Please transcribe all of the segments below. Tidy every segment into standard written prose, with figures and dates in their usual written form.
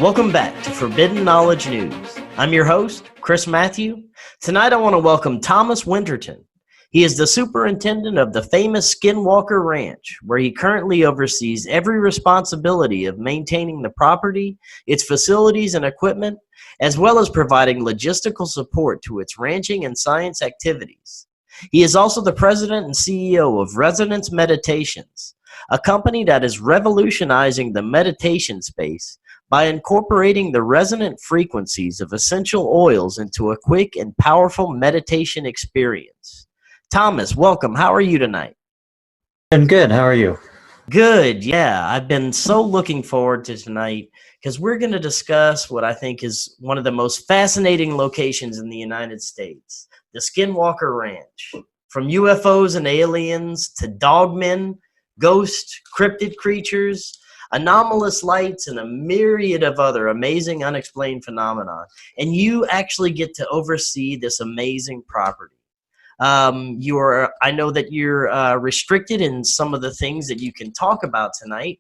Welcome back to Forbidden Knowledge News. I'm your host, Chris Matthew. Tonight I want to welcome Thomas Winterton. He is the superintendent of the famous Skinwalker Ranch, where he currently oversees every responsibility of maintaining the property, its facilities and equipment, as well as providing logistical support to its ranching and science activities. He is also the president and CEO of Resonance Meditations, a company that is revolutionizing the meditation space by incorporating the resonant frequencies of essential oils into a quick and powerful meditation experience. Thomas, welcome. How are you tonight? I'm good. How are you? Good. Yeah, I've been so looking forward to tonight because we're going to discuss what I think is one of the most fascinating locations in the United States, the Skinwalker Ranch. From UFOs and aliens to dogmen, ghosts, cryptid creatures, anomalous lights, and a myriad of other amazing unexplained phenomena. And you actually get to oversee this amazing property. I know that you're restricted in some of the things that you can talk about tonight,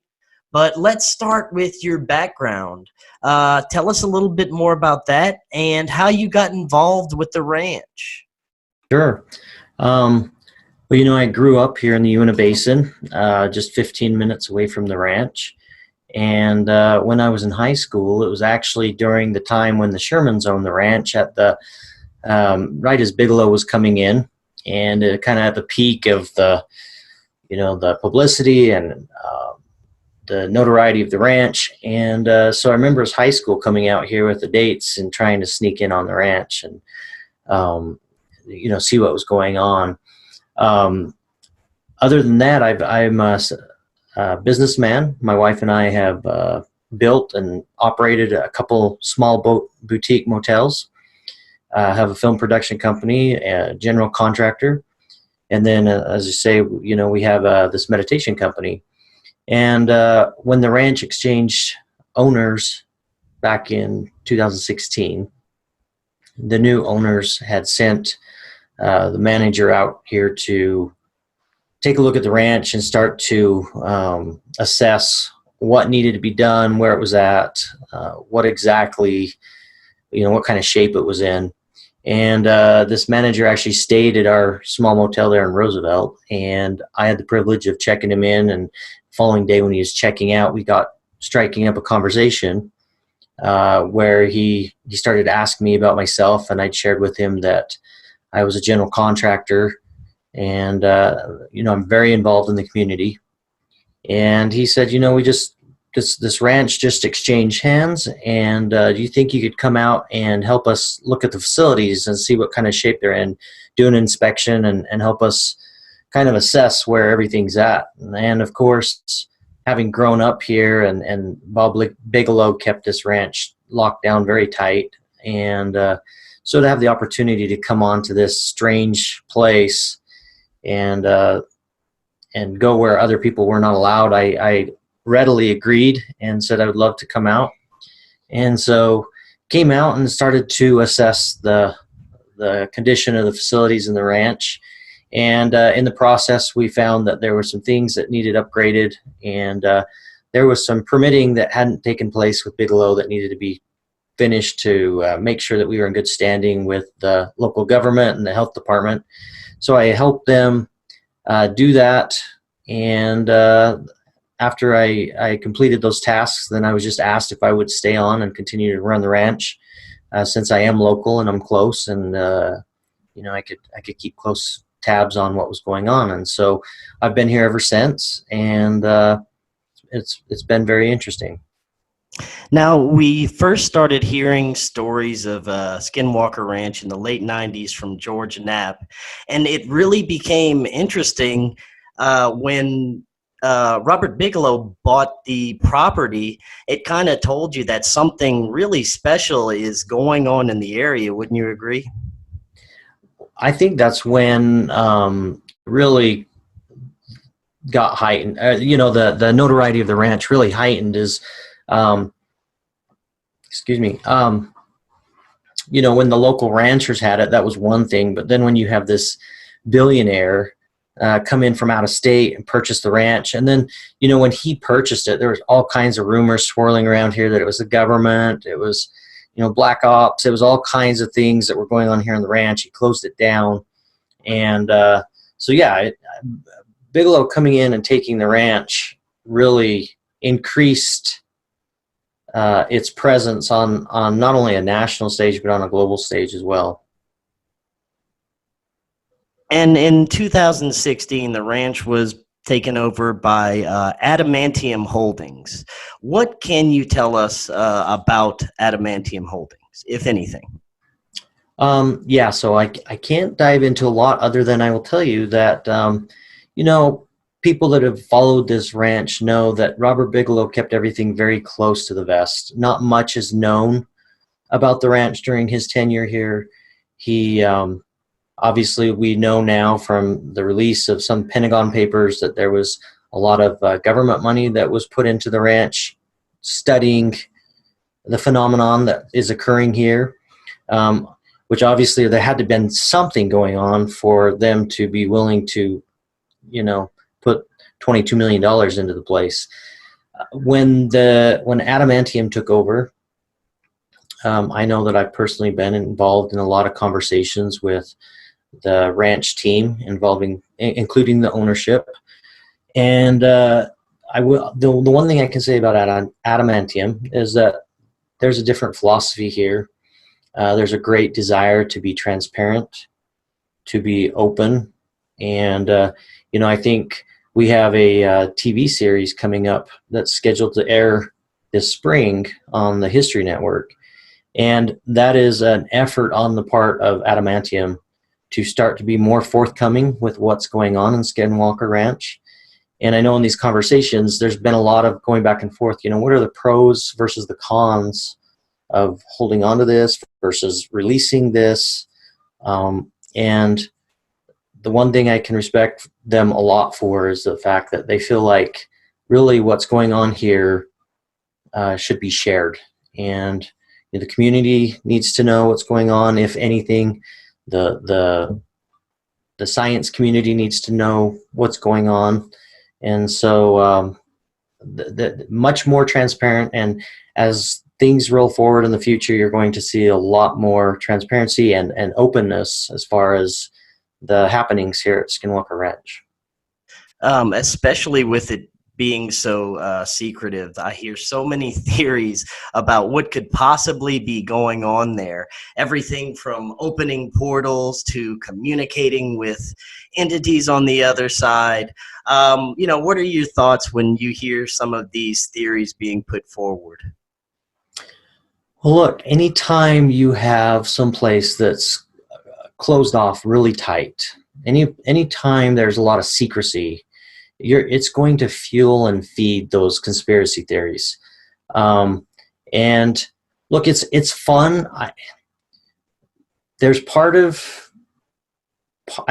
but let's start with your background. Tell us a little bit more about that and how you got involved with the ranch. Sure. Well, I grew up here in the Uinta Basin, just 15 minutes away from the ranch. And when I was in high school, it was actually during the time when the Shermans owned the ranch at the right as Bigelow was coming in, and kind of at the peak of the publicity and the notoriety of the ranch. And so I remember as high school coming out here with the dates and trying to sneak in on the ranch and see what was going on. Other than that, I'm a businessman. My wife and I have built and operated a couple small boutique motels. Have a film production company, a general contractor, and then, as you say, we have this meditation company. And when the ranch exchanged owners back in 2016, the new owners had sent the manager out here to take a look at the ranch and start to assess what needed to be done, where it was at, what exactly, what kind of shape it was in. And this manager actually stayed at our small motel there in Roosevelt, and I had the privilege of checking him in, and the following day when he was checking out, we got striking up a conversation where he started asking me about myself, and I'd shared with him that I was a general contractor, and I'm very involved in the community. And he said, we just this ranch just exchanged hands, and do you think you could come out and help us look at the facilities and see what kind of shape they're in, do an inspection, and help us kind of assess where everything's at? And of course, having grown up here, and Bob Bigelow kept this ranch locked down very tight, and so to have the opportunity to come on to this strange place and go where other people were not allowed, I readily agreed and said I would love to come out. And so came out and started to assess the condition of the facilities in the ranch. And in the process, we found that there were some things that needed upgraded, and there was some permitting that hadn't taken place with Bigelow that needed to be finished to make sure that we were in good standing with the local government and the health department. So I helped them do that, and after I completed those tasks, then I was just asked if I would stay on and continue to run the ranch, since I am local and I'm close, and I could keep close tabs on what was going on. And so I've been here ever since, and it's been very interesting. Now, we first started hearing stories of Skinwalker Ranch in the late 90s from George Knapp, and it really became interesting when Robert Bigelow bought the property. It kind of told you that something really special is going on in the area. Wouldn't you agree? I think that's when really got heightened. The notoriety of the ranch really heightened is, when the local ranchers had it, that was one thing. But then when you have this billionaire come in from out of state and purchase the ranch. And then, when he purchased it, there was all kinds of rumors swirling around here that it was the government, it was, black ops, it was all kinds of things that were going on here on the ranch. He closed it down. And Bigelow coming in and taking the ranch really increased its presence on not only a national stage, but on a global stage as well. And in 2016, the ranch was taken over by Adamantium Holdings. What can you tell us about Adamantium Holdings, if anything? So I can't dive into a lot other than I will tell you that, people that have followed this ranch know that Robert Bigelow kept everything very close to the vest. Not much is known about the ranch during his tenure here. He, obviously, we know now from the release of some Pentagon papers that there was a lot of government money that was put into the ranch studying the phenomenon that is occurring here, which obviously there had to have been something going on for them to be willing to, put $22 million into the place. When Adamantium took over, I know that I've personally been involved in a lot of conversations with the ranch team, including the ownership. And the one thing I can say about Adamantium is that there's a different philosophy here. There's a great desire to be transparent, to be open, and I think we have a TV series coming up that's scheduled to air this spring on the History Network, and that is an effort on the part of Adamantium to start to be more forthcoming with what's going on in Skinwalker Ranch. And I know in these conversations, there's been a lot of going back and forth. What are the pros versus the cons of holding on to this versus releasing this? And the one thing I can respect them a lot for is the fact that they feel like really what's going on here should be shared. And the community needs to know what's going on. If anything, the science community needs to know what's going on. And so much more transparent. And as things roll forward in the future, you're going to see a lot more transparency and openness as far as the happenings here at Skinwalker Ranch. Especially with it being so secretive. I hear so many theories about what could possibly be going on there. Everything from opening portals to communicating with entities on the other side. What are your thoughts when you hear some of these theories being put forward? Well, look, anytime you have someplace that's closed off really tight, anytime there's a lot of secrecy, it's going to fuel and feed those conspiracy theories. And look, it's fun. I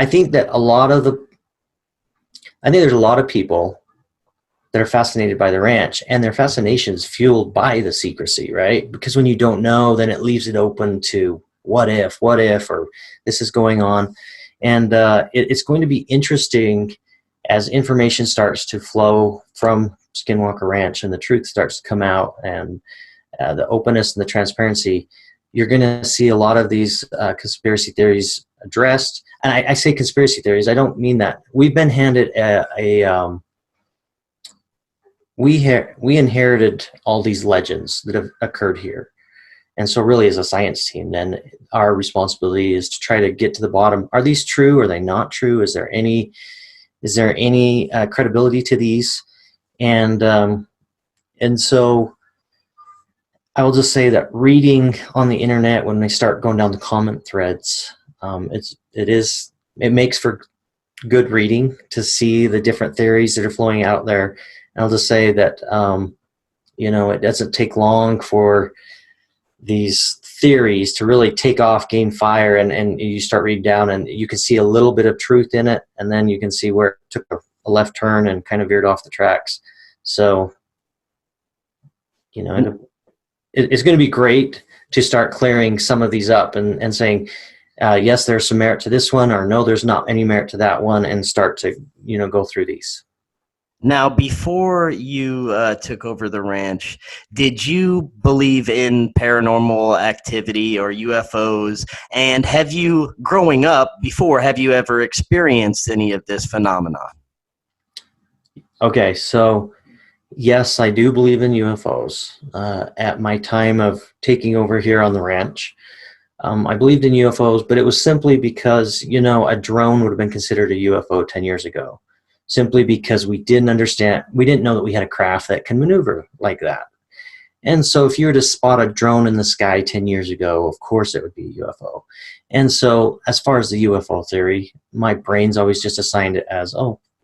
think there's a lot of people that are fascinated by the ranch, and their fascination is fueled by the secrecy, right? Because when you don't know, then it leaves it open to what if, or this is going on. And it's going to be interesting as information starts to flow from Skinwalker Ranch and the truth starts to come out, and the openness and the transparency, you're going to see a lot of these conspiracy theories addressed. And I say conspiracy theories, I don't mean that. We've been handed we inherited all these legends that have occurred here. And so really as a science team, then our responsibility is to try to get to the bottom. Are these true? Are they not true? Is there any credibility to these? And so I will just say that reading on the internet, when they start going down the comment threads, it makes for good reading to see the different theories that are flowing out there. And I'll just say that it doesn't take long for these theories to really take off, gain fire, and you start reading down, and you can see a little bit of truth in it, and then you can see where it took a left turn and kind of veered off the tracks. So, it's going to be great to start clearing some of these up and saying, yes, there's some merit to this one, or no, there's not any merit to that one, and start to, go through these. Now, before you took over the ranch, did you believe in paranormal activity or UFOs? And have you, growing up before, have you ever experienced any of this phenomenon? Okay, so yes, I do believe in UFOs. At my time of taking over here on the ranch, I believed in UFOs, but it was simply because, a drone would have been considered a UFO 10 years ago. Simply because we didn't know that we had a craft that can maneuver like that. And so if you were to spot a drone in the sky 10 years ago, of course it would be a UFO. And so as far as the UFO theory, my brain's always just assigned it as,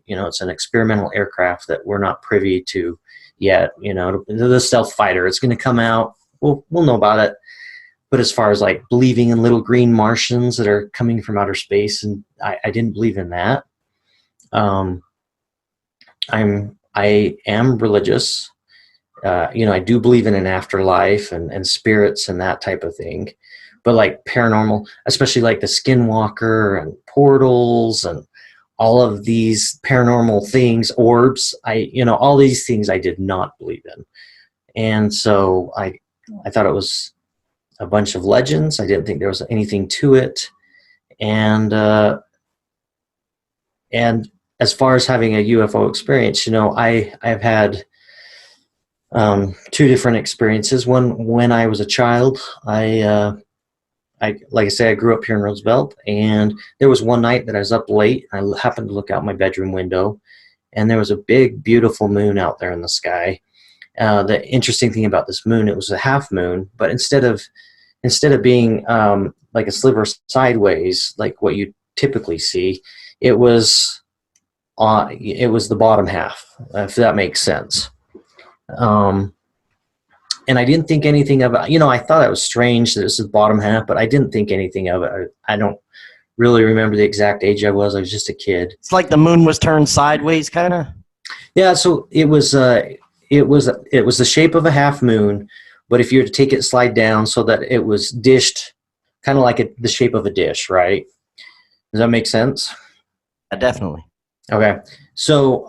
it's an experimental aircraft that we're not privy to yet. The stealth fighter, it's going to come out. We'll know about it. But as far as like believing in little green Martians that are coming from outer space, and I didn't believe in that. I am religious. I do believe in an afterlife and spirits and that type of thing. But like paranormal, especially like the Skinwalker and portals and all of these paranormal things, orbs, all these things I did not believe in. And so I thought it was a bunch of legends. I didn't think there was anything to it. And as far as having a UFO experience, I've had two different experiences. One, when I was a child, I like I say, I grew up here in Roosevelt, and there was one night that I was up late. I happened to look out my bedroom window, and there was a big, beautiful moon out there in the sky. The interesting thing about this moon, it was a half moon, but instead of being like a sliver sideways, like what you typically see, it was the bottom half, if that makes sense. And I didn't think anything of it. I thought it was strange that this is the bottom half, but I didn't think anything of it. I don't really remember the exact age I was. I was just a kid. It's like the moon was turned sideways, kind of. Yeah, so it was the shape of a half moon, but if you were to take it slide down so that it was dished, kind of like the shape of a dish, right? Does that make sense? Definitely. Okay, so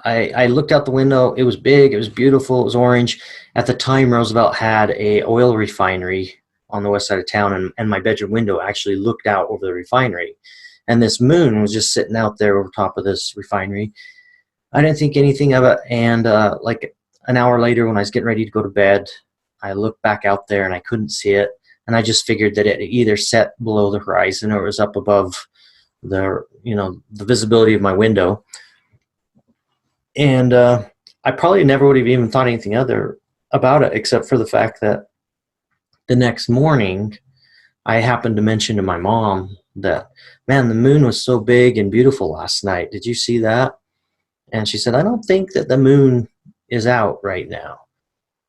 I looked out the window. It was big. It was beautiful. It was orange. At the time, Roosevelt had a oil refinery on the west side of town, and my bedroom window actually looked out over the refinery. And this moon was just sitting out there over top of this refinery. I didn't think anything of it. And like an hour later, when I was getting ready to go to bed, I looked back out there and I couldn't see it. And I just figured that it either set below the horizon or it was up above the visibility of my window. And I probably never would have even thought anything other about it, except for the fact that the next morning I happened to mention to my mom that, man, the moon was so big and beautiful last night. Did you see that? And she said, I don't think that the moon is out right now.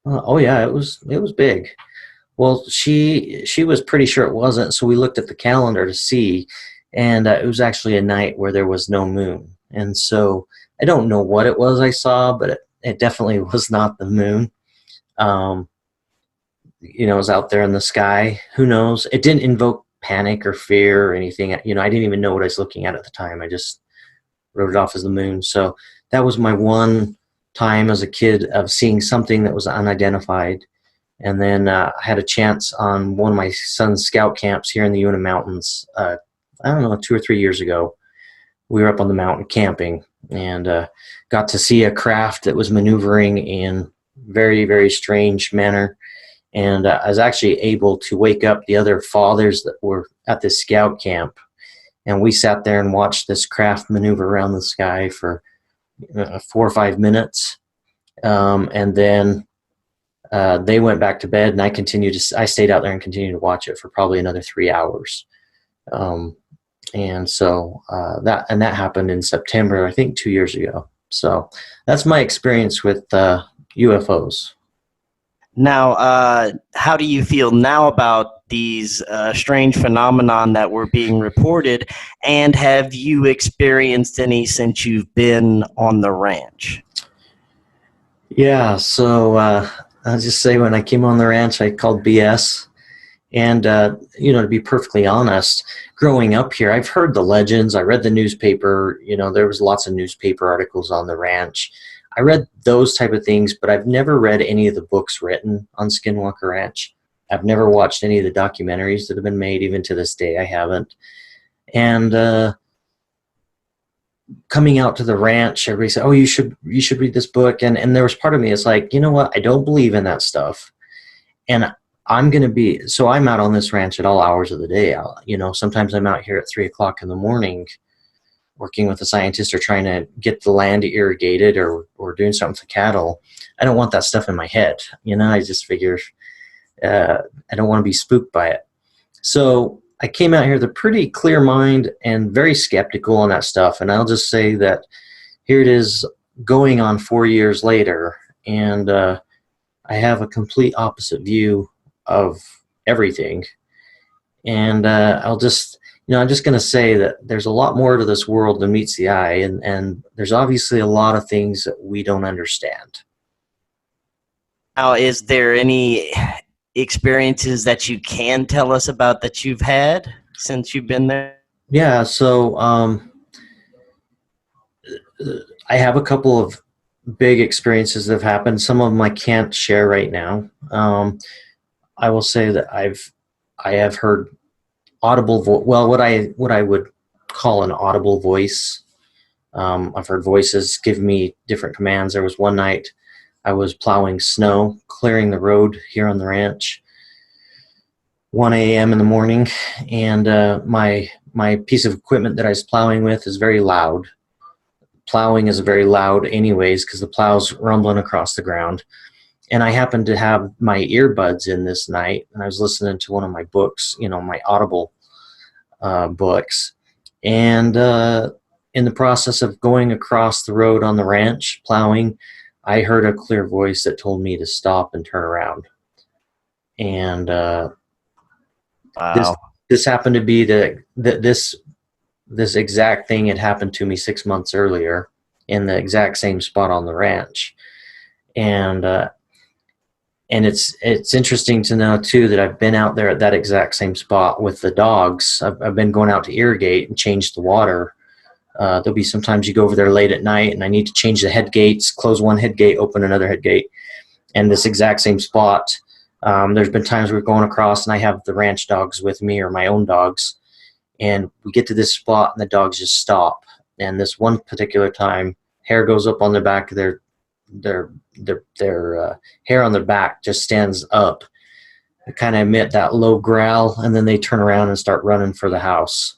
Oh yeah, it was big. Well, she was pretty sure it wasn't, so we looked at the calendar to see, and it was actually a night where there was no moon. And so I don't know what it was I saw, but it definitely was not the moon. It was out there in the sky. Who knows? It didn't invoke panic or fear or anything. I didn't even know what I was looking at the time. I just wrote it off as the moon. So that was my one time as a kid of seeing something that was unidentified. And then I had a chance on one of my son's scout camps here in the Una Mountains. I don't know, 2 or 3 years ago. We were up on the mountain camping and got to see a craft that was maneuvering in very, very strange manner. And I was actually able to wake up the other fathers that were at this scout camp. And we sat there and watched this craft maneuver around the sky for 4 or 5 minutes. And then they went back to bed, and I stayed out there and continued to watch it for probably another 3 hours. And so that happened in September, I think 2 years ago. So that's my experience with UFOs. Now, how do you feel now about these strange phenomenon that were being reported, and have you experienced any since you've been on the ranch? Yeah, so I'll just say when I came on the ranch, I called BS, And, to be perfectly honest, growing up here, I've heard the legends. I read the newspaper. There was lots of newspaper articles on the ranch. I read those type of things, but I've never read any of the books written on Skinwalker Ranch. I've never watched any of the documentaries that have been made. Even to this day, I haven't. And coming out to the ranch, everybody said, "Oh, you should read this book." And there was part of me that's like, you know what? I don't believe in that stuff. And I'm out on this ranch at all hours of the day. Sometimes I'm out here at 3:00 in the morning working with a scientist or trying to get the land irrigated or doing something with the cattle. I don't want that stuff in my head. I just figure I don't want to be spooked by it. So I came out here with a pretty clear mind and very skeptical on that stuff. And I'll just say that here it is going on 4 years later, and I have a complete opposite view of everything. And I'm just going to say that there's a lot more to this world than meets the eye, and there's obviously a lot of things that we don't understand. Now, is there any experiences that you can tell us about that you've had since you've been there? Yeah, so I have a couple of big experiences that have happened. Some of them I can't share right now. I will say that I have heard audible what I would call an audible voice. I've heard voices give me different commands. There was one night I was plowing snow, clearing the road here on the ranch, 1 a.m. in the morning, and my piece of equipment that I was plowing with is very loud. Plowing is very loud anyways because the plow's rumbling across the ground. And I happened to have my earbuds in this night, and I was listening to one of my books, my Audible books. And in the process of going across the road on the ranch, plowing, I heard a clear voice that told me to stop and turn around. And Wow. this happened to be this exact thing had happened to me 6 months earlier in the exact same spot on the ranch. And it's interesting to know too that I've been out there at that exact same spot with the dogs. I've been going out to irrigate and change the water. There'll be sometimes you go over there late at night and I need to change the head gates, close one head gate, open another head gate. And this exact same spot, there's been times we're going across and I have the ranch dogs with me or my own dogs. And we get to this spot and the dogs just stop. And this one particular time, hair goes up on the back of their hair on their back just stands up. They kind of emit that low growl, and then they turn around and start running for the house.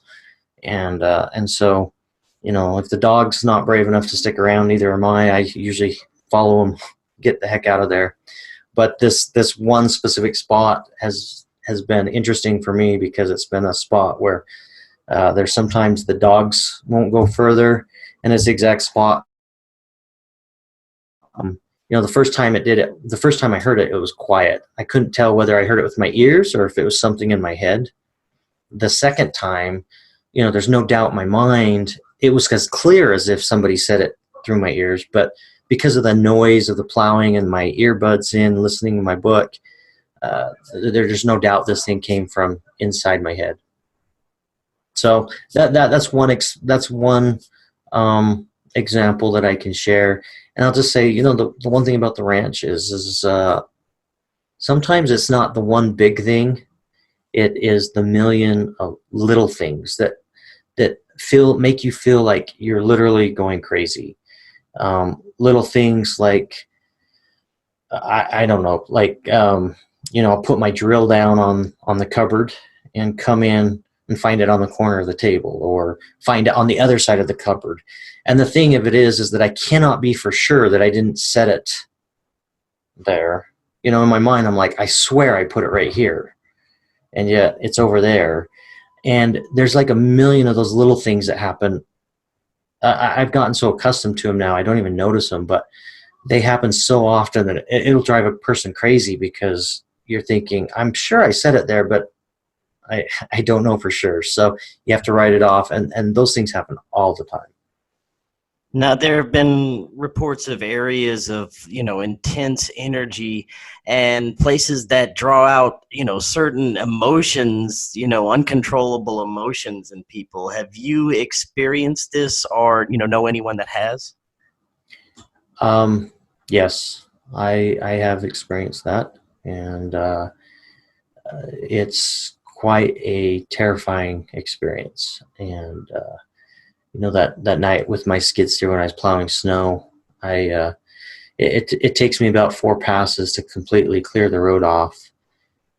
And so, if the dog's not brave enough to stick around, neither am I. I usually follow them, get the heck out of there. But this one specific spot has been interesting for me because it's been a spot where there's sometimes the dogs won't go further, and it's the exact spot. The first time the first time I heard it, it was quiet. I couldn't tell whether I heard it with my ears or if it was something in my head. The second time, there's no doubt in my mind, it was as clear as if somebody said it through my ears, but because of the noise of the plowing and my earbuds in, listening to my book, there's no doubt this thing came from inside my head. So that's one example that I can share. And I'll just say, the one thing about the ranch is sometimes it's not the one big thing. It is the million of little things that make you feel like you're literally going crazy. Little things like, I don't know, like, I'll put my drill down on the cupboard and come in and find it on the corner of the table or find it on the other side of the cupboard. And the thing of it is that I cannot be for sure that I didn't set it there. In my mind, I'm like, I swear I put it right here. And yet it's over there. And there's like a million of those little things that happen. I've gotten so accustomed to them now, I don't even notice them, but they happen so often that it'll drive a person crazy because you're thinking, I'm sure I said it there, but I don't know for sure. So you have to write it off. And those things happen all the time. Now, there have been reports of areas of, intense energy and places that draw out, certain emotions, uncontrollable emotions in people. Have you experienced this or, know anyone that has? Um, yes, I have experienced that, and it's quite a terrifying experience. And that night with my skid steer when I was plowing snow, I it takes me about 4 passes to completely clear the road off.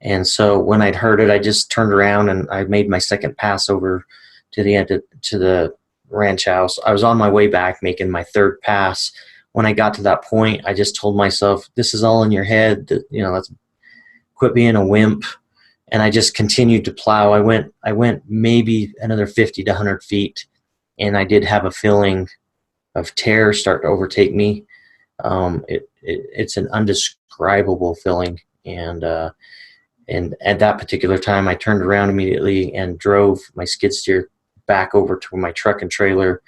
And so when I'd heard it, I just turned around and I made my second pass over to the end to the ranch house. I was on my way back making my third pass. When I got to that point, I just told myself, "This is all in your head. Let's quit being a wimp." And I just continued to plow. I went maybe another 50 to 100 feet, and I did have a feeling of terror start to overtake me. It's an undescribable feeling, and at that particular time, I turned around immediately and drove my skid steer back over to my truck and trailer,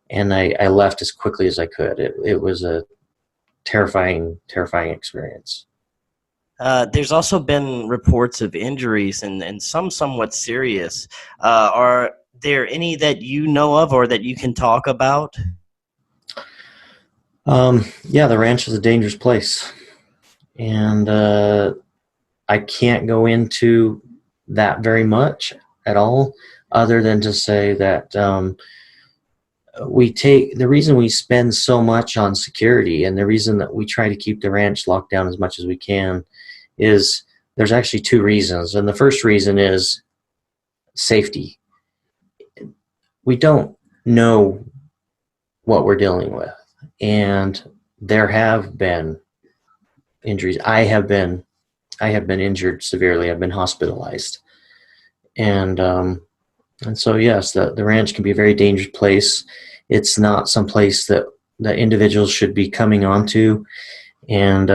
and I left as quickly as I could. It was a terrifying, terrifying experience. There's also been reports of injuries and some somewhat serious. Are there any that you know of or that you can talk about? Yeah, the ranch is a dangerous place, and I can't go into that very much at all, other than to say that the reason we spend so much on security and the reason that we try to keep the ranch locked down as much as we can is there's actually two reasons. And the first reason is safety. We don't know what we're dealing with, and there have been injuries. I have been injured severely. I've been hospitalized, and so yes, the ranch can be a very dangerous place. It's not some place that individuals should be coming onto, and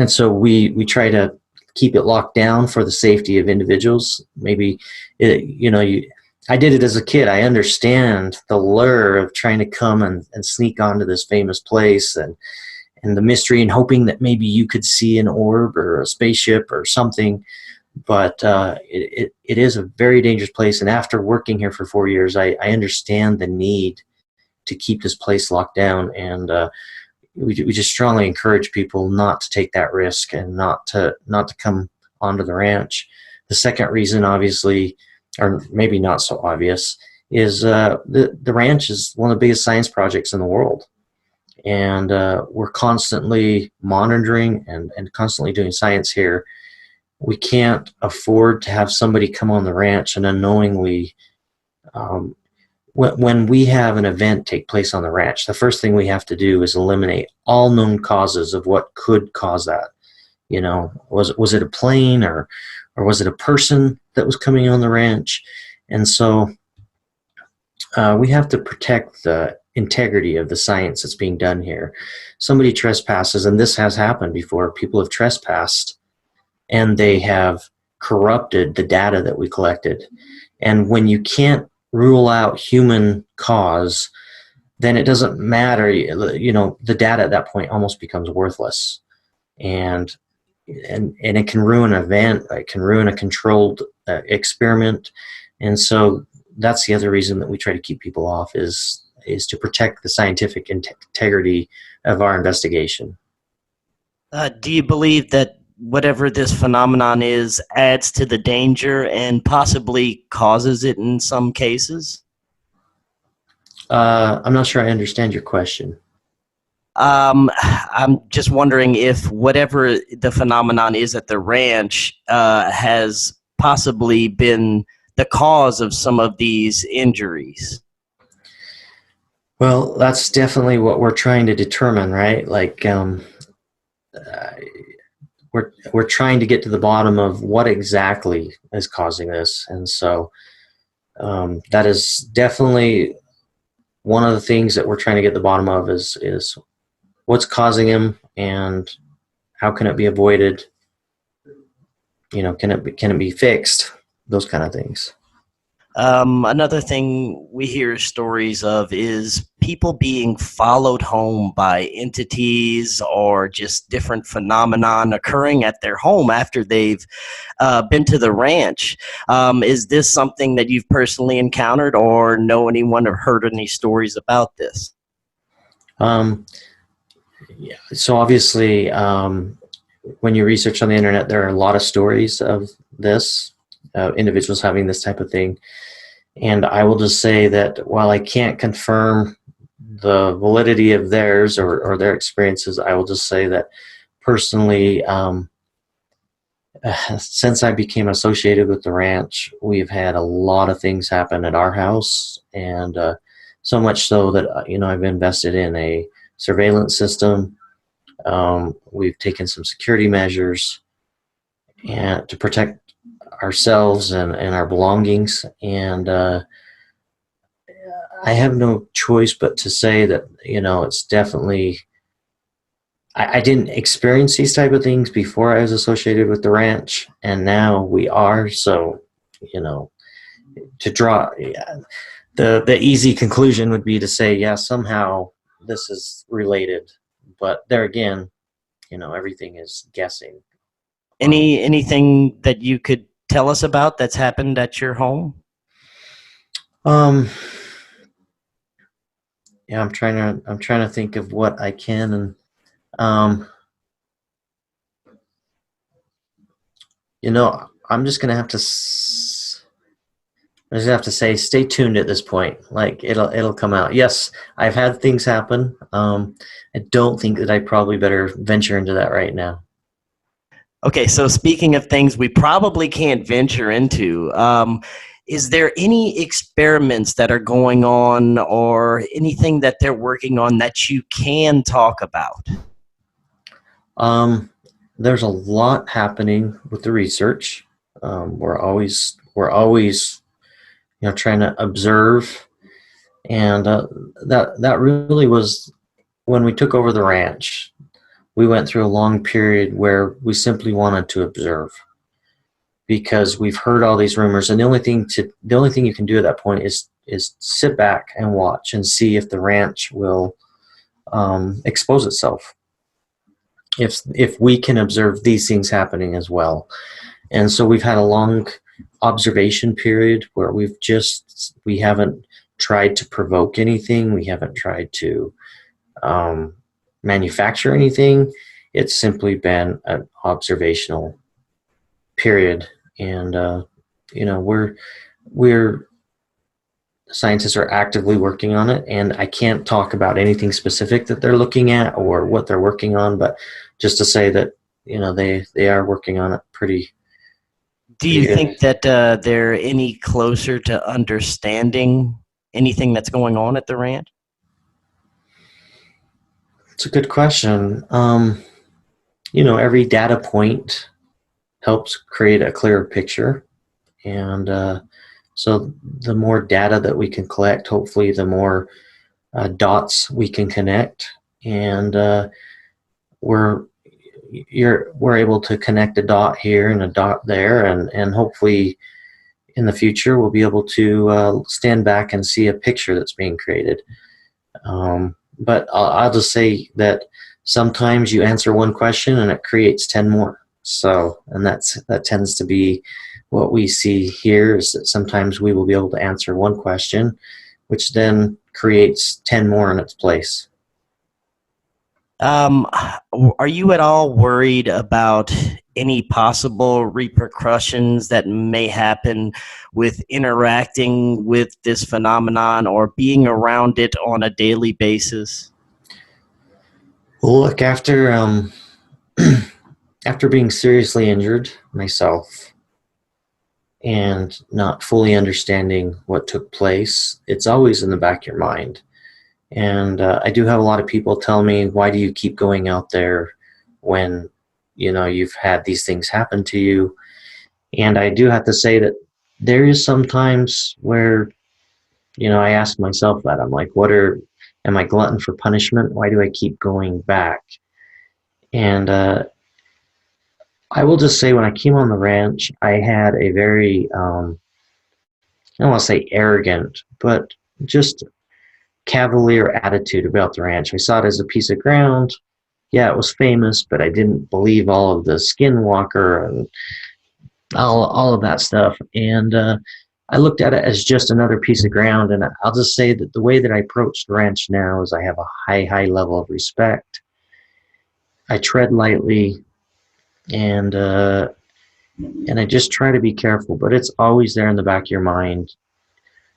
so we try to keep it locked down for the safety of individuals. Maybe I did it as a kid. I understand the lure of trying to come and sneak onto this famous place, and the mystery and hoping that maybe you could see an orb or a spaceship or something. But it is a very dangerous place. And after working here for 4 years, I understand the need to keep this place locked down. And we just strongly encourage people not to take that risk and not to come onto the ranch. The second reason, obviously, or maybe not so obvious, is the ranch is one of the biggest science projects in the world. And we're constantly monitoring and constantly doing science here. We can't afford to have somebody come on the ranch and unknowingly, um, when we have an event take place on the ranch, the first thing we have to do is eliminate all known causes of what could cause that. Was it a plane, or was it a person that was coming on the ranch? And so we have to protect the integrity of the science that's being done here. Somebody trespasses, and this has happened before. People have trespassed, and they have corrupted the data that we collected. And when you can't rule out human cause, then it doesn't matter. The data at that point almost becomes worthless, and it can ruin an event. It can ruin a controlled experiment. And so that's the other reason that we try to keep people off is to protect the scientific integrity of our investigation. Do you believe that whatever this phenomenon is adds to the danger and possibly causes it in some cases? I'm not sure I understand your question. I'm just wondering if whatever the phenomenon is at the ranch has possibly been the cause of some of these injuries. Well, that's definitely what we're trying to determine, right? Like, uh, we're trying to get to the bottom of what exactly is causing this, and so that is definitely one of the things that we're trying to get the bottom of is what's causing them and how can it be avoided. Can it be fixed? Those kind of things. Another thing we hear stories of is people being followed home by entities or just different phenomenon occurring at their home after they've been to the ranch. Is this something that you've personally encountered or know anyone or heard any stories about this? Um, yeah, so obviously, when you research on the internet, there are a lot of stories of this, individuals having this type of thing. And I will just say that while I can't confirm the validity of theirs or their experiences, I will just say that personally, since I became associated with the ranch, we've had a lot of things happen at our house, and so much so that I've invested in a surveillance system. We've taken some security measures and to protect ourselves and our belongings, and I have no choice but to say that it's definitely. I didn't experience these type of things before I was associated with the ranch, and now we are. So, you know, to draw the easy conclusion would be to say, yeah, somehow this is related. But there again, everything is guessing. Anything that you could tell us about that's happened at your home? Um, yeah, I'm trying to think of what I can, and um, I'm just gonna have to. I just have to say, stay tuned at this point. Like it'll come out. Yes, I've had things happen. I don't think that I probably better venture into that right now. Okay, so speaking of things we probably can't venture into, is there any experiments that are going on or anything that they're working on that you can talk about? Um, there's a lot happening with the research. We're always trying to observe, and that really was when we took over the ranch. We went through a long period where we simply wanted to observe because we've heard all these rumors, and the only thing you can do at that point is sit back and watch and see if the ranch will expose itself, if we can observe these things happening as well. And so we've had a long observation period where we haven't tried to provoke anything, we haven't tried to um, manufacture anything. It's simply been an observational period, and we're scientists are actively working on it, and I can't talk about anything specific that they're looking at or what they're working on, but just to say that they are working on it Do pretty you good. think that they're any closer to understanding anything that's going on at the ranch? It's a good question. Every data point helps create a clearer picture, and so the more data that we can collect, hopefully the more dots we can connect, and we're we're able to connect a dot here and a dot there, and hopefully in the future we'll be able to stand back and see a picture that's being created. But I'll just say that sometimes you answer one question and it creates 10 more. So, and that tends to be what we see here, is that sometimes we will be able to answer one question, which then creates 10 more in its place. Um, are you at all worried about any possible repercussions that may happen with interacting with this phenomenon or being around it on a daily basis? Look, after being seriously injured myself and not fully understanding what took place, it's always in the back of your mind. And I do have a lot of people tell me, why do you keep going out there when you've had these things happen to you? And I do have to say that there is sometimes where I ask myself that. I'm like, am I glutton for punishment? Why do I keep going back? And I will just say, when I came on the ranch, I had a very I don't want to say arrogant, but just cavalier attitude about the ranch. I saw it as a piece of ground. Yeah, it was famous, but I didn't believe all of the Skinwalker and all of that stuff. And I looked at it as just another piece of ground. And I'll just say that the way that I approach the ranch now is I have a high level of respect. I tread lightly, and I just try to be careful. But it's always there in the back of your mind.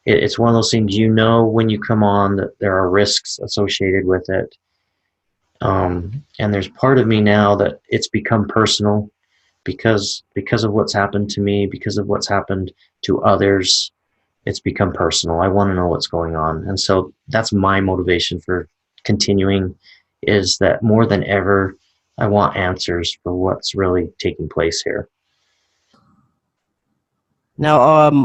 It's one of those things, when you come on that there are risks associated with it. And there's part of me now that it's become personal because of what's happened to me, because of what's happened to others. It's become personal. I want to know what's going on. And so that's my motivation for continuing, is that more than ever, I want answers for what's really taking place here. Now,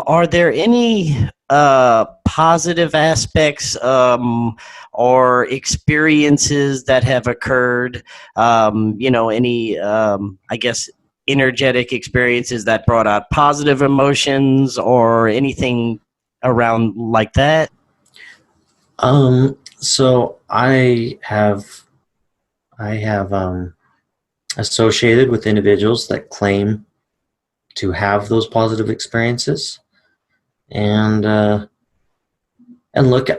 are there any positive aspects or experiences that have occurred? Any, I guess, energetic experiences that brought out positive emotions or anything around like that? So I have associated with individuals that claim to have those positive experiences, and look,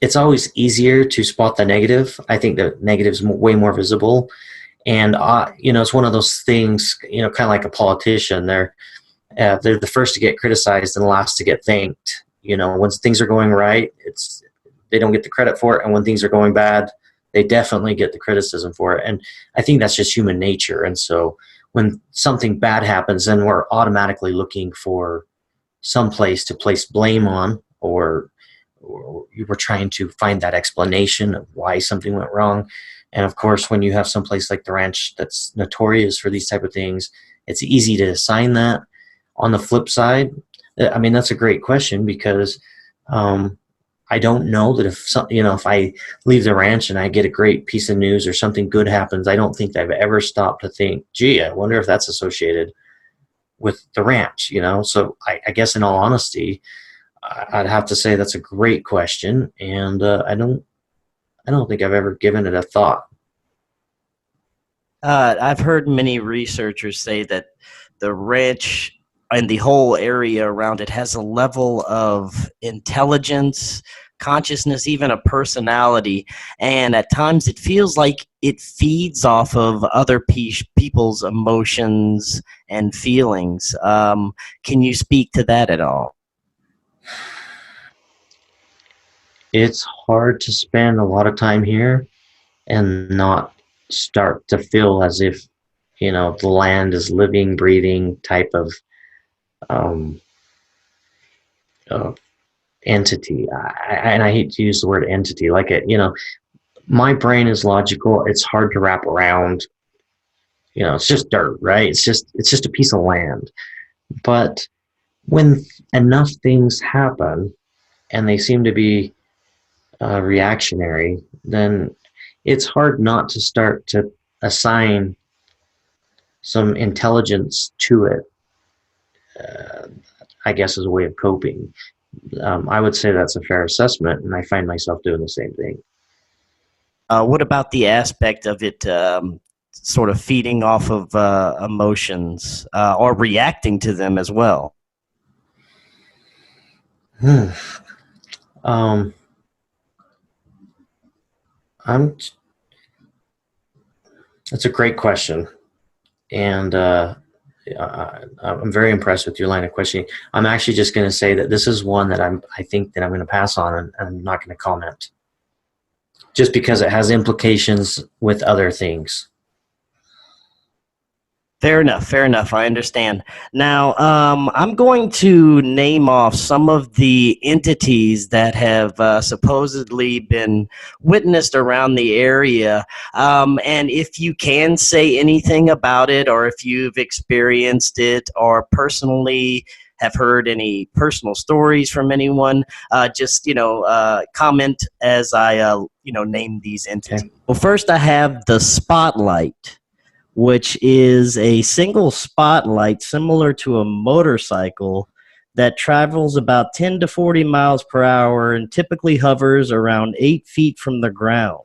it's always easier to spot the negative. I think the negative's way more visible, and it's one of those things, kind of like a politician. They're the first to get criticized and the last to get thanked. When things are going right, they don't get the credit for it, and when things are going bad, they definitely get the criticism for it. And I think that's just human nature. And so when something bad happens, then we're automatically looking for some place to place blame on, or we're trying to find that explanation of why something went wrong. And of course, when you have some place like the ranch that's notorious for these type of things, it's easy to assign that. On the flip side, I mean, that's a great question, because I don't know that if I leave the ranch and I get a great piece of news or something good happens, I don't think I've ever stopped to think, gee, I wonder if that's associated with the ranch. So I guess in all honesty, I'd have to say that's a great question, and I don't think I've ever given it a thought. I've heard many researchers say that the ranch and the whole area around it has a level of intelligence, consciousness, even a personality, and at times it feels like it feeds off of other people's emotions and feelings. Can you speak to that at all? It's hard to spend a lot of time here and not start to feel as if the land is living, breathing type of um, uh, entity. And I hate to use the word entity. Like my brain is logical. It's hard to wrap around. It's just dirt, right? It's just a piece of land. But when enough things happen and they seem to be reactionary, then it's hard not to start to assign some intelligence to it, I guess, as a way of coping. I would say that's a fair assessment, and I find myself doing the same thing. What about the aspect of it sort of feeding off of emotions or reacting to them as well? Um, that's a great question, and I'm very impressed with your line of questioning. I'm actually just going to say that this is one that I think that I'm going to pass on, and I'm not going to comment, just because it has implications with other things. Fair enough. Fair enough. I understand. Now, I'm going to name off some of the entities that have supposedly been witnessed around the area. And if you can say anything about it, or if you've experienced it, or personally have heard any personal stories from anyone, just comment as I name these entities. Okay. Well, first I have the spotlight, which is a single spotlight similar to a motorcycle that travels about 10 to 40 miles per hour and typically hovers around 8 feet from the ground.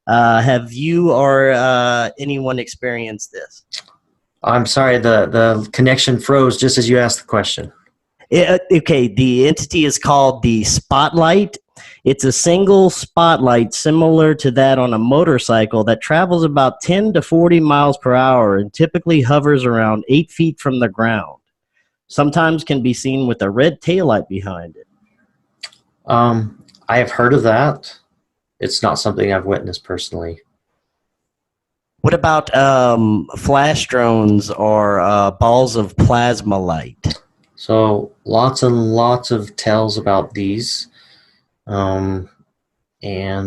Have you or anyone experienced this? I'm sorry, the connection froze just as you asked the question. Okay, the entity is called the Spotlight. It's a single spotlight similar to that on a motorcycle that travels about 10 to 40 miles per hour and typically hovers around 8 feet from the ground. Sometimes can be seen with a red taillight behind it. I have heard of that. It's not something I've witnessed personally. What about flash drones or balls of plasma light? So lots and lots of tales about these. And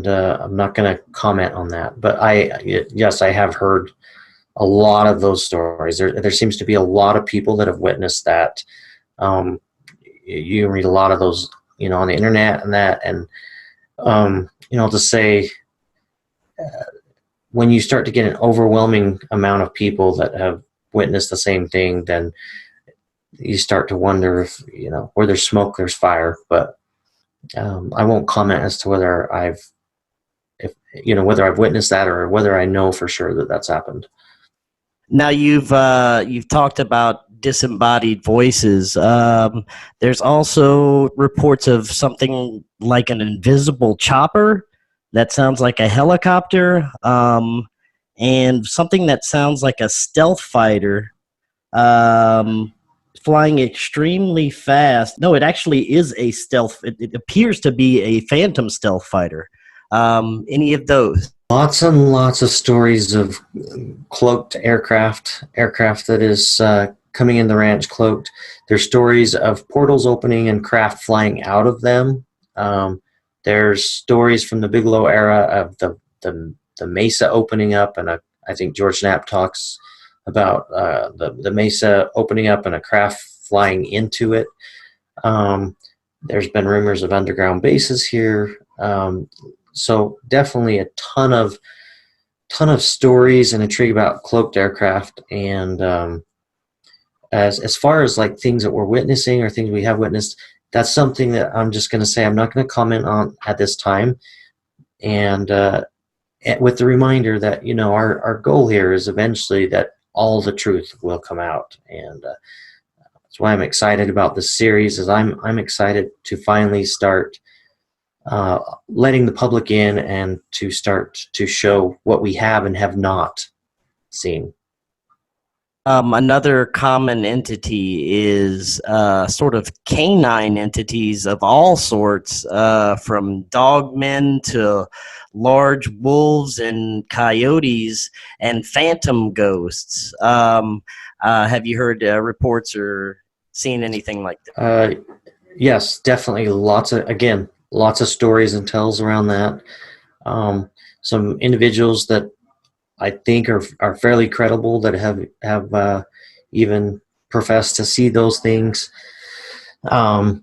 I'm not going to comment on that. But yes, I have heard a lot of those stories. There seems to be a lot of people that have witnessed that. You read a lot of those, on the internet and that, and to say when you start to get an overwhelming amount of people that have witnessed the same thing, then you start to wonder if where there's smoke, there's fire. But I won't comment as to whether I've witnessed that or whether I know for sure that that's happened. Now you've talked about disembodied voices. There's also reports of something like an invisible chopper that sounds like a helicopter, and something that sounds like a stealth fighter flying extremely fast. No, it actually is a stealth. It appears to be a phantom stealth fighter. Any of those? Lots and lots of stories of cloaked aircraft that is coming in the ranch cloaked. There's stories of portals opening and craft flying out of them. There's stories from the Bigelow era of the mesa opening up, and I think George Knapp talks about the mesa opening up and a craft flying into it. There's been rumors of underground bases here. So definitely a ton of stories and intrigue about cloaked aircraft. And as far as like things that we're witnessing or things we have witnessed, that's something that I'm just going to say I'm not going to comment on at this time. And with the reminder that our goal here is eventually that all the truth will come out, and that's why I'm excited about this series. Is I'm excited to finally start letting the public in and to start to show what we have and have not seen. Another common entity is sort of canine entities of all sorts, from dogmen to large wolves and coyotes and phantom ghosts. Have you heard reports or seen anything like that? Yes, definitely. Lots of stories and tales around that. Some individuals that I think are fairly credible that have even professed to see those things. I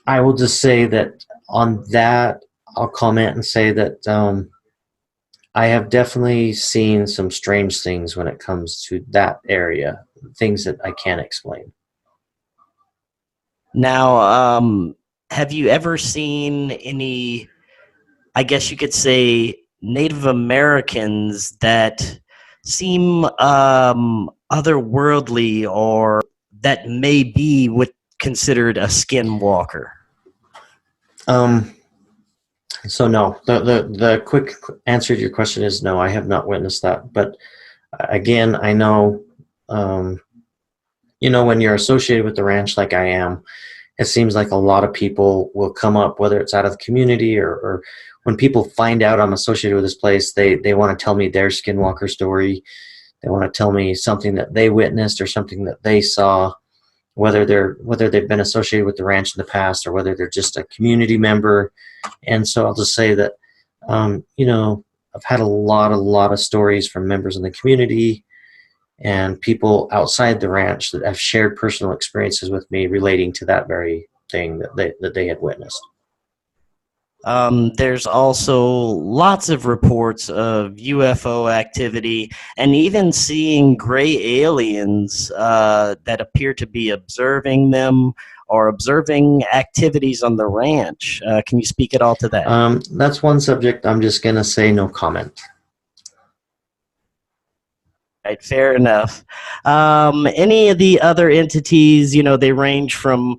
will just say that on that, I'll comment and say that I have definitely seen some strange things when it comes to that area, things that I can't explain. Now, have you ever seen any, I guess you could say, Native Americans that seem otherworldly or that may be what considered a skinwalker? So no, the quick answer to your question is no, I have not witnessed that. But again, I know, when you're associated with the ranch like I am, it seems like a lot of people will come up, whether it's out of the community or when people find out I'm associated with this place, they want to tell me their skinwalker story. They want to tell me something that they witnessed or something that they saw, whether they've been associated with the ranch in the past or whether they're just a community member. And so I'll just say that, I've had a lot of stories from members in the community and people outside the ranch that have shared personal experiences with me relating to that very thing that they had witnessed. There's also lots of reports of UFO activity and even seeing gray aliens that appear to be observing them or observing activities on the ranch. Can you speak at all to that? That's one subject I'm just going to say no comment. Right, fair enough. Any of the other entities, they range from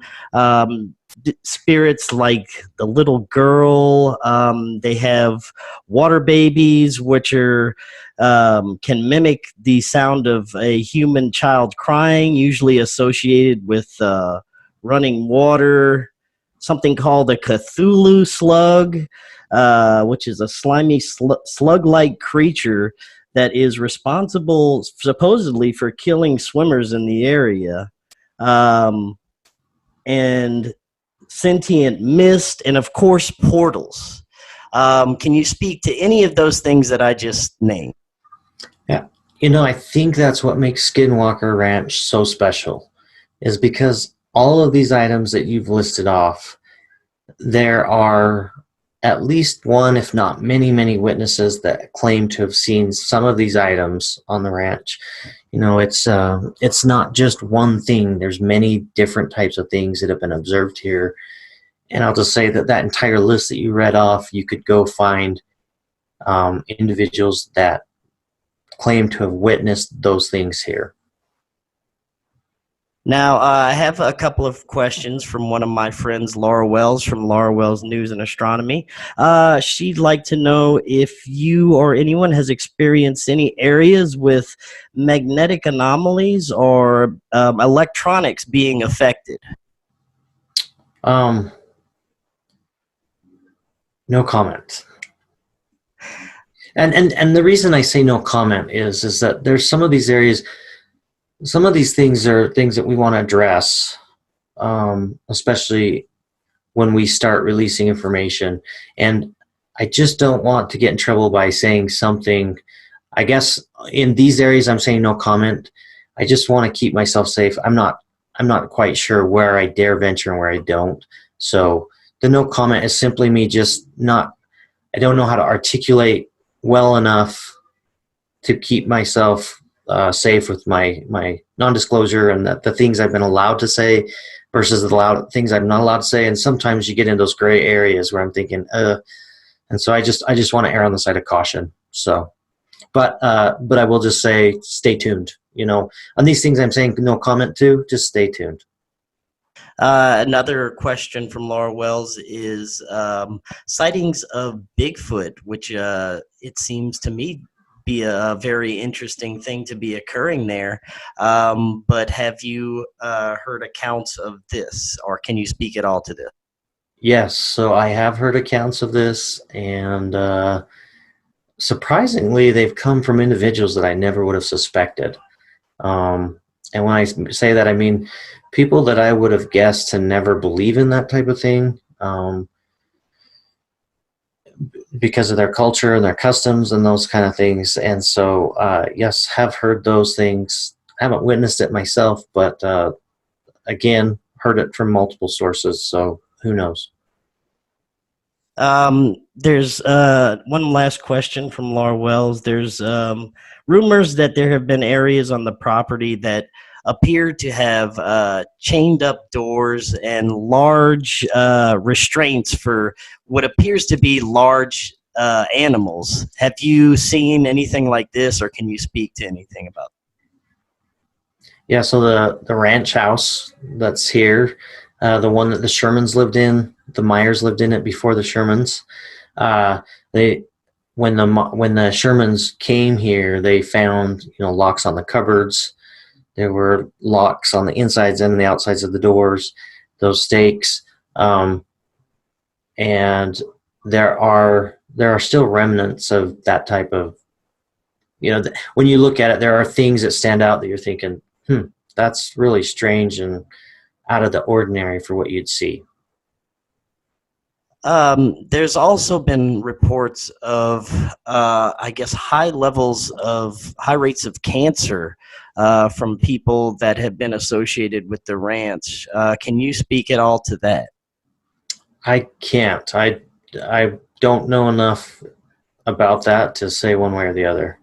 spirits like the little girl. They have water babies, which are can mimic the sound of a human child crying, usually associated with running water. Something called a Cthulhu slug, which is a slimy slug-like creature that is responsible supposedly for killing swimmers in the area, and sentient mist, and of course portals. Can you speak to any of those things that I just named? Yeah, I think that's what makes Skinwalker Ranch so special, is because all of these items that you've listed off, there are at least one, if not many, many witnesses that claim to have seen some of these items on the ranch. It's not just one thing. There's many different types of things that have been observed here. And I'll just say that entire list that you read off, you could go find individuals that claim to have witnessed those things here. Now, I have a couple of questions from one of my friends, Laura Wells, from Laura Wells News and Astronomy. She'd like to know if you or anyone has experienced any areas with magnetic anomalies or electronics being affected. No comment. And the reason I say no comment is that there's some of these areas. Some of these things are things that we want to address, especially when we start releasing information. And I just don't want to get in trouble by saying something. I guess in these areas I'm saying no comment. I just want to keep myself safe. I'm not quite sure where I dare venture and where I don't. So the no comment is simply me just not. I don't know how to articulate well enough to keep myself safe with my non-disclosure and the things I've been allowed to say versus the things I'm not allowed to say. And sometimes you get in those gray areas where I'm thinking, and so I just want to err on the side of caution. So, but I will just say, stay tuned. On these things I'm saying no comment to, just stay tuned. Another question from Laura Wells is sightings of Bigfoot, which it seems to me be a very interesting thing to be occurring there. But have you heard accounts of this, or can you speak at all to this? Yes, so I have heard accounts of this, and surprisingly, they've come from individuals that I never would have suspected. And when I say that, I mean people that I would have guessed to never believe in that type of thing. Because of their culture and their customs and those kind of things. And so, yes, have heard those things. I haven't witnessed it myself, but again, heard it from multiple sources. So who knows? There's one last question from Laura Wells. There's rumors that there have been areas on the property that appear to have chained up doors and large restraints for what appears to be large animals. Have you seen anything like this, or can you speak to anything about it? Yeah, so the ranch house that's here, the one that the Shermans lived in, the Myers lived in it before the Shermans. When the Shermans came here, they found locks on the cupboards. There were locks on the insides and the outsides of the doors, those stakes, and there are still remnants of that type of. When you look at it, there are things that stand out that you're thinking, that's really strange and out of the ordinary for what you'd see. There's also been reports of, I guess, high rates of cancer from people that have been associated with the ranch. Can you speak at all to that? I can't. I don't know enough about that to say one way or the other.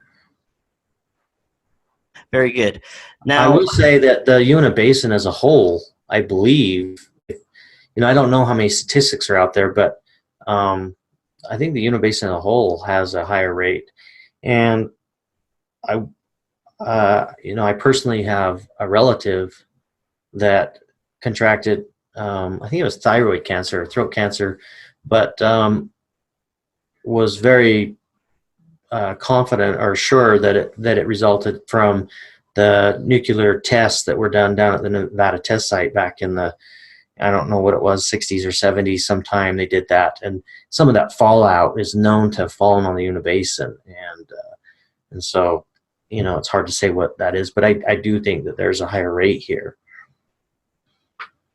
Very good. I Now, will say that the Uinta Basin as a whole, I believe, I don't know how many statistics are out there, but I think the Uinta Basin as a whole has a higher rate. And I, I personally have a relative that contracted, I think it was thyroid cancer or throat cancer, but was very confident or sure that it resulted from the nuclear tests that were done down at the Nevada test site back in the, I don't know what it was, 60s or 70s sometime they did that. And some of that fallout is known to have fallen on the Uinta Basin. And so, it's hard to say what that is, but I do think that there's a higher rate here.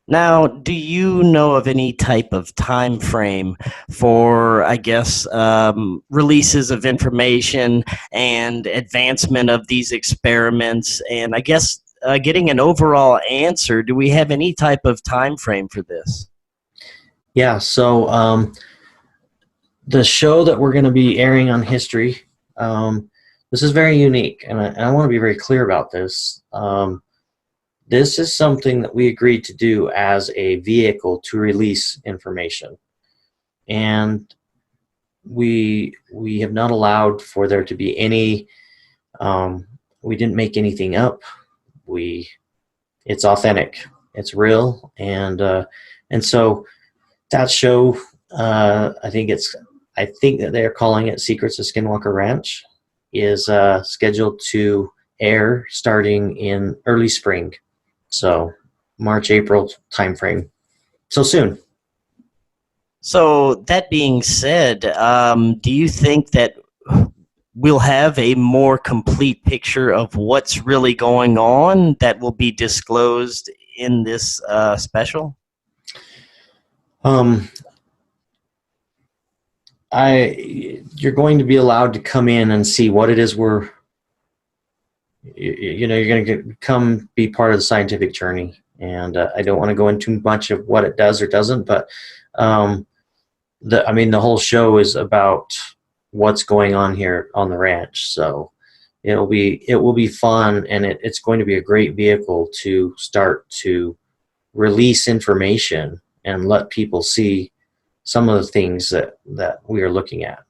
Now, do you know of any type of time frame for, I guess, releases of information and advancement of these experiments? And I guess getting an overall answer, do we have any type of time frame for this? Yeah, so the show that we're going to be airing on history, this is very unique, and I want to be very clear about this. This is something that we agreed to do as a vehicle to release information. And we have not allowed for there to be any, we didn't make anything up. It's authentic, it's real. And so that show, I think that they're calling it Secrets of Skinwalker Ranch, is scheduled to air starting in early spring. So March, April timeframe. So soon. So that being said, do you think that we'll have a more complete picture of what's really going on that will be disclosed in this special? You're going to be allowed to come in and see what it is you're going to come be part of the scientific journey. And I don't want to go into much of what it does or doesn't, but the whole show is about what's going on here on the ranch. So it will be fun, and it's going to be a great vehicle to start to release information and let people see some of the things that we are looking at.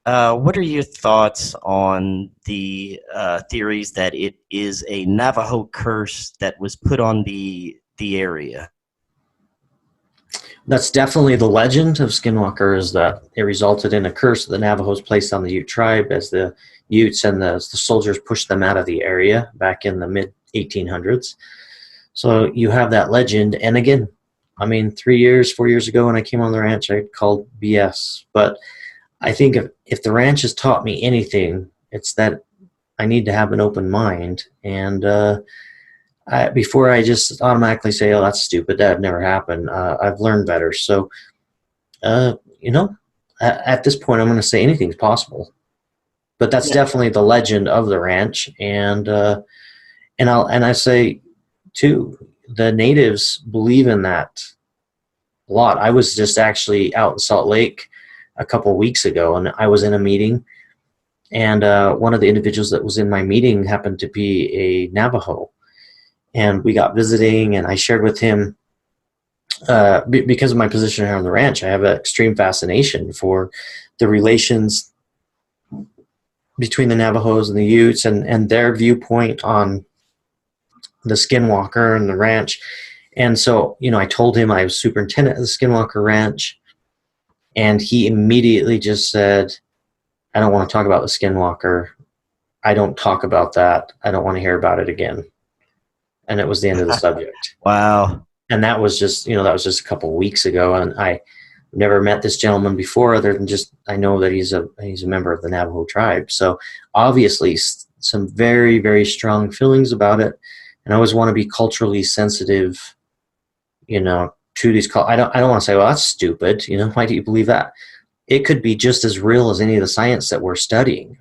What are your thoughts on the theories that it is a Navajo curse that was put on the area? That's definitely the legend of Skinwalker, is that it resulted in a curse that the Navajos placed on the Ute tribe as the Utes and the soldiers pushed them out of the area back in the mid-1800s. So you have that legend. And again, 4 years ago when I came on the ranch, I called BS. But I think if the ranch has taught me anything, it's that I need to have an open mind. And before I just automatically say, oh, that's stupid, that never happened, I've learned better. So, at this point, I'm going to say anything's possible. But that's definitely the legend of the ranch. And I say, too, the natives believe in that a lot. I was just actually out in Salt Lake a couple of weeks ago, and I was in a meeting, and one of the individuals that was in my meeting happened to be a Navajo. And we got visiting, and I shared with him, because of my position here on the ranch, I have an extreme fascination for the relations between the Navajos and the Utes and their viewpoint on the Skinwalker and the ranch. And so, I told him I was superintendent of the Skinwalker Ranch, and he immediately just said, I don't want to talk about the Skinwalker. I don't talk about that. I don't want to hear about it again. And it was the end of the subject. Wow. And that was just, that was just a couple of weeks ago. And I never met this gentleman before, other than just, I know that he's a member of the Navajo tribe. So obviously some very, very strong feelings about it. And I always want to be culturally sensitive, to these I don't want to say, well, that's stupid. Why do you believe that? It could be just as real as any of the science that we're studying.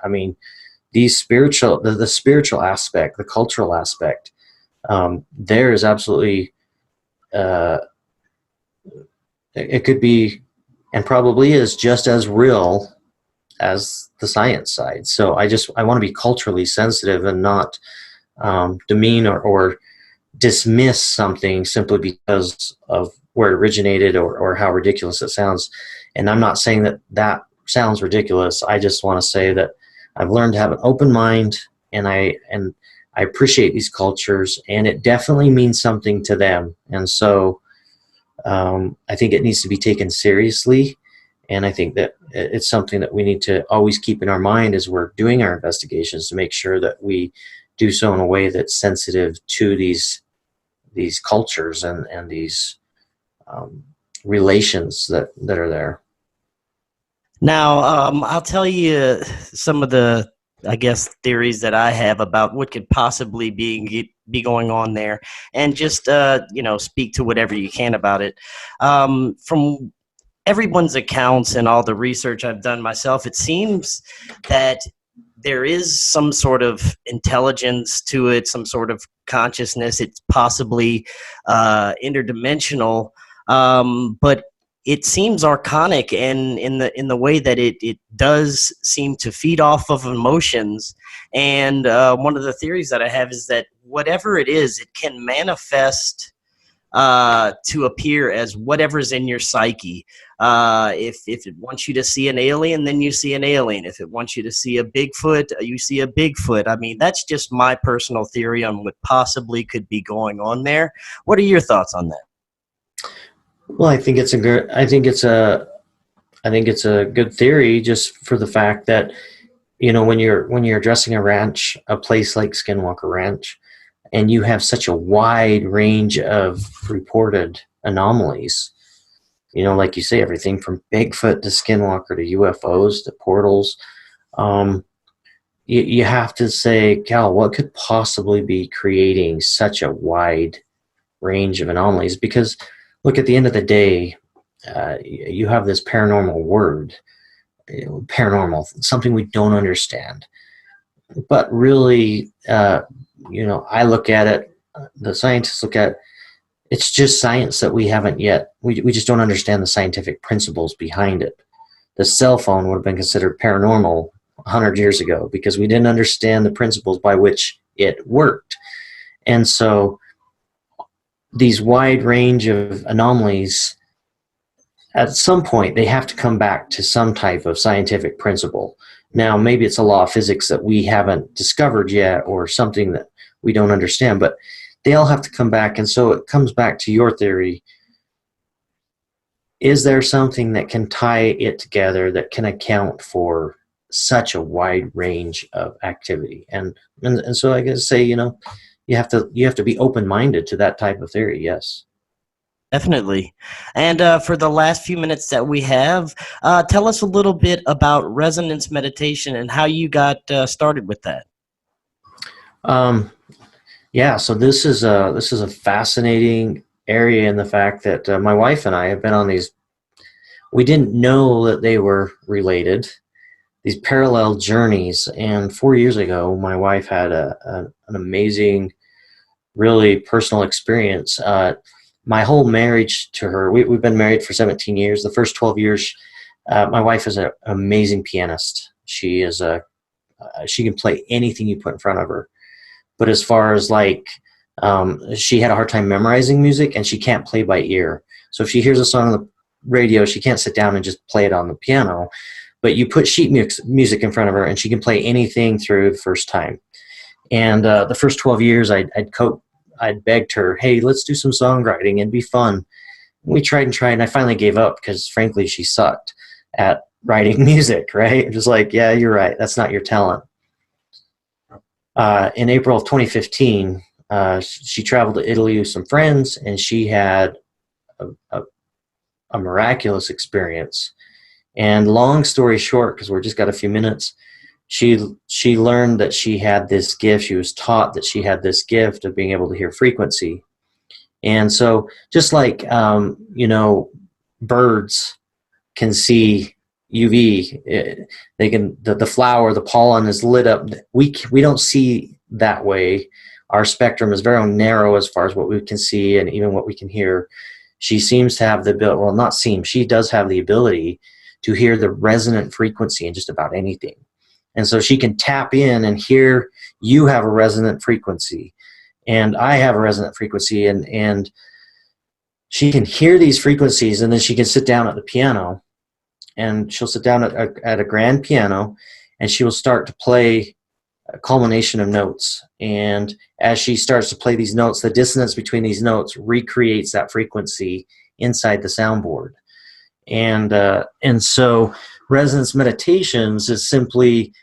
These the spiritual aspect, the cultural aspect, there is absolutely, it could be and probably is just as real as the science side. So I want to be culturally sensitive and not demean or dismiss something simply because of where it originated or how ridiculous it sounds. And I'm not saying that that sounds ridiculous. I just want to say that I've learned to have an open mind, and I appreciate these cultures, and it definitely means something to them. And so I think it needs to be taken seriously. And I think that it's something that we need to always keep in our mind as we're doing our investigations, to make sure that we do so in a way that's sensitive to these cultures and these relations that are there. Now, I'll tell you some of the, I guess, theories that I have about what could possibly be going on there, and just speak to whatever you can about it. From everyone's accounts and all the research I've done myself, it seems that there is some sort of intelligence to it, some sort of consciousness. It's possibly interdimensional, but it seems archonic, and in the way that it does seem to feed off of emotions. And one of the theories that I have is that whatever it is, it can manifest to appear as whatever's in your psyche. If it wants you to see an alien, then you see an alien. If it wants you to see a Bigfoot, you see a Bigfoot. I mean, that's just my personal theory on what possibly could be going on there. What are your thoughts on that? Well, I think it's a good theory, just for the fact that, when you're addressing a place like Skinwalker Ranch, and you have such a wide range of reported anomalies, like you say, everything from Bigfoot to Skinwalker to UFOs to portals, you have to say, Cal, what could possibly be creating such a wide range of anomalies? Because look, at the end of the day, you have this paranormal word, paranormal, something we don't understand. But really, I look at it, the scientists look at it, it's just science that we haven't yet. We just don't understand the scientific principles behind it. The cell phone would have been considered paranormal 100 years ago because we didn't understand the principles by which it worked. And so these wide range of anomalies, at some point, they have to come back to some type of scientific principle. Now, maybe it's a law of physics that we haven't discovered yet, or something that we don't understand, but they all have to come back. And so it comes back to your theory. Is there something that can tie it together that can account for such a wide range of activity? And so I guess say, you have to be open-minded to that type of theory. Yes. Definitely. And for the last few minutes that we have, tell us a little bit about resonance meditation and how you got started with that. Yeah, so this is a fascinating area in the fact that my wife and I have been on these. We didn't know that they were related, these parallel journeys. And 4 years ago, my wife had an amazing, really personal experience. My whole marriage to her, we've been married for 17 years. The first 12 years, my wife is an amazing pianist. She can play anything you put in front of her. But as far as she had a hard time memorizing music, and she can't play by ear. So if she hears a song on the radio, she can't sit down and just play it on the piano. But you put sheet music in front of her, and she can play anything through the first time. And the first 12 years, I'd begged her, hey, let's do some songwriting. It'd be fun. We tried, and I finally gave up because, frankly, she sucked at writing music, right? Just like, yeah, you're right. That's not your talent. In April of 2015, she traveled to Italy with some friends, and she had a miraculous experience. And long story short, because we're just got a few minutes, she learned that she had this gift. She was taught that she had this gift of being able to hear frequency. And so just like, birds can see UV, they can, the flower, the pollen is lit up. We don't see that way. Our spectrum is very narrow as far as what we can see and even what we can hear. she seems to have the ability, well, not seems, she does have the ability to hear the resonant frequency in just about anything. And so she can tap in and hear you have a resonant frequency, and I have a resonant frequency, and she can hear these frequencies, and then she can sit down at the piano, and she'll sit down at a grand piano, and she will start to play a culmination of notes. And as she starts to play these notes, the dissonance between these notes recreates that frequency inside the soundboard. And so resonance meditations is simply,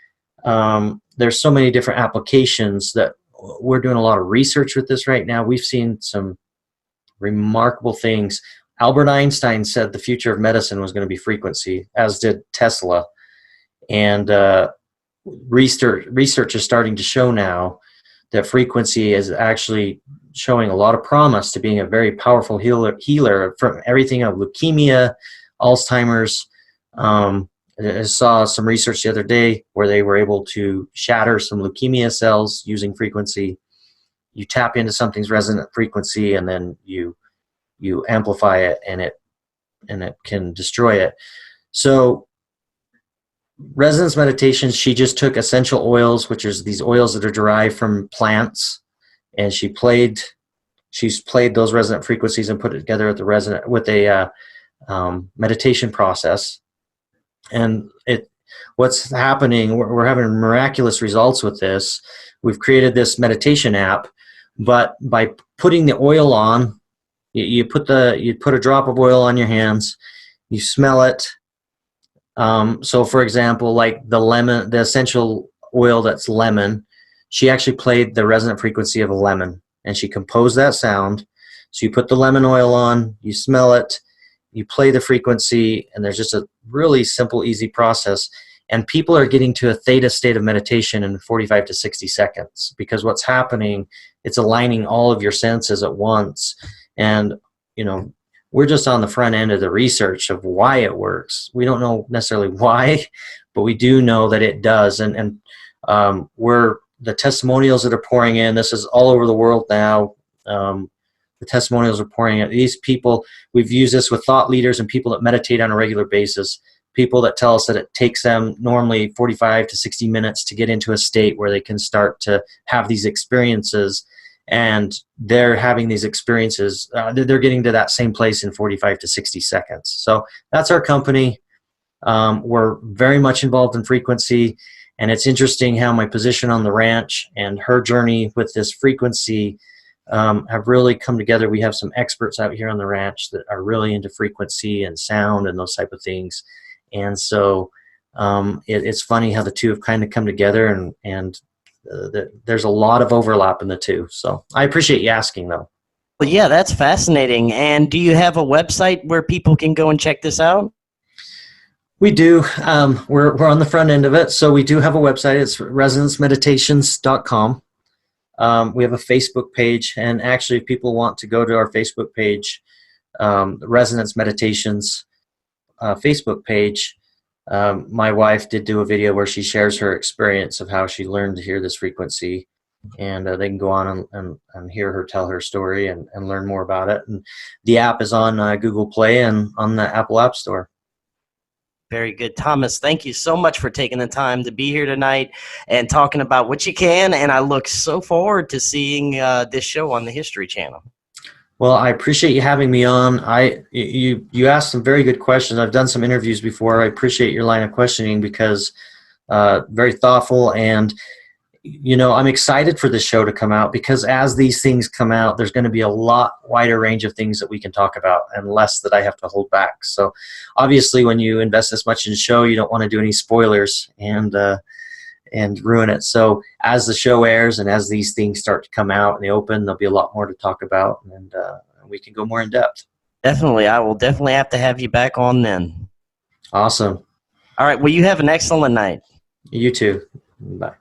there's so many different applications that we're doing a lot of research with this right now. We've seen some remarkable things. Albert Einstein said the future of medicine was going to be frequency, as did Tesla. And research is starting to show now that frequency is actually showing a lot of promise to being a very powerful healer from everything of leukemia, Alzheimer's. I saw some research the other day where they were able to shatter some leukemia cells using frequency. You tap into something's resonant frequency, and then you amplify it, and it can destroy it. So resonance meditations, she just took essential oils, which is these oils that are derived from plants, and she's played those resonant frequencies and put it together with a meditation process. And what's happening, we're having miraculous results with this. We've created this meditation app, but by putting the oil on, you put a drop of oil on your hands, you smell it. So for example, like the essential oil that's lemon, she actually played the resonant frequency of a lemon, and she composed that sound. So you put the lemon oil on, you smell it, you play the frequency, and there's just a really simple, easy process. And people are getting to a theta state of meditation in 45 to 60 seconds, because what's happening, it's aligning all of your senses at once. And, we're just on the front end of the research of why it works. We don't know necessarily why, but we do know that it does. And we're the testimonials that are pouring in. This is all over the world now. The testimonials are pouring in. These people, we've used this with thought leaders and people that meditate on a regular basis. People that tell us that it takes them normally 45 to 60 minutes to get into a state where they can start to have these experiences. And they're having these experiences, they're getting to that same place in 45 to 60 seconds. So that's our company. We're very much involved in frequency, and it's interesting how my position on the ranch and her journey with this frequency have really come together. We have some experts out here on the ranch that are really into frequency and sound and those type of things. And so it's funny how the two have kind of come together, and there's a lot of overlap in the two. So I appreciate you asking, though. Well, yeah, that's fascinating. And do you have a website where people can go and check this out? We do. We're on the front end of it. So we do have a website. It's resonancemeditations.com. We have a Facebook page. And actually, if people want to go to our Facebook page, the Resonance Meditations Facebook page, my wife did do a video where she shares her experience of how she learned to hear this frequency, and they can go on and hear her tell her story and learn more about it. And the app is on Google Play and on the Apple App Store. Very good. Thomas, thank you so much for taking the time to be here tonight and talking about what you can, and I look so forward to seeing this show on the History Channel. Well, I appreciate you having me on. You asked some very good questions. I've done some interviews before. I appreciate your line of questioning, because very thoughtful. And, I'm excited for this show to come out, because as these things come out, there's going to be a lot wider range of things that we can talk about, and less that I have to hold back. So obviously, when you invest this much in the show, you don't want to do any spoilers and ruin it. So as the show airs and as these things start to come out in the open, there'll be a lot more to talk about, and we can go more in depth. Definitely. I will definitely have to have you back on then. Awesome. All right. Well, you have an excellent night. You too. Bye.